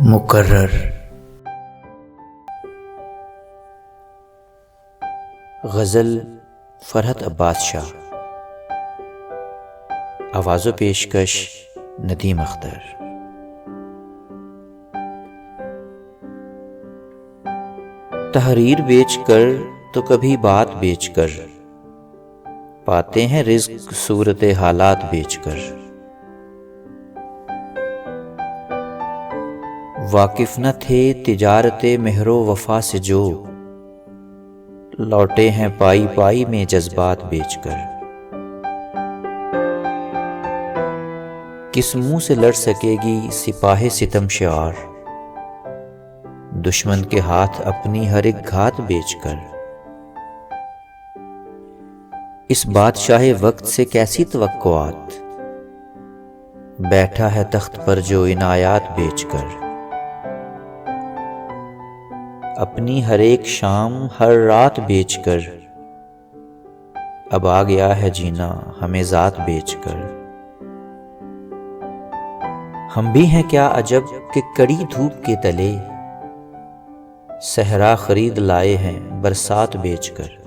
مقرر غزل فرحت عباس شاہ، آواز و پیشکش ندیم اختر۔ تحریر بیچ کر تو کبھی بات بیچ کر، پاتے ہیں رزق صورت حالات بیچ کر۔ واقف نہ تھے تجارت مہر و وفا سے جو، لوٹے ہیں پائی پائی میں جذبات بیچ کر۔ کس منہ سے لڑ سکے گی سپاہ ستم شعار، دشمن کے ہاتھ اپنی ہر ایک گھات بیچ کر۔ اس بادشاہ وقت سے کیسی توقعات، بیٹھا ہے تخت پر جو عنایات بیچ کر۔ اپنی ہر ایک شام ہر رات بیچ کر، اب آ گیا ہے جینا ہمیں ذات بیچ کر۔ ہم بھی ہیں کیا عجب کہ کڑی دھوپ کے تلے، صحرا خرید لائے ہیں برسات بیچ کر۔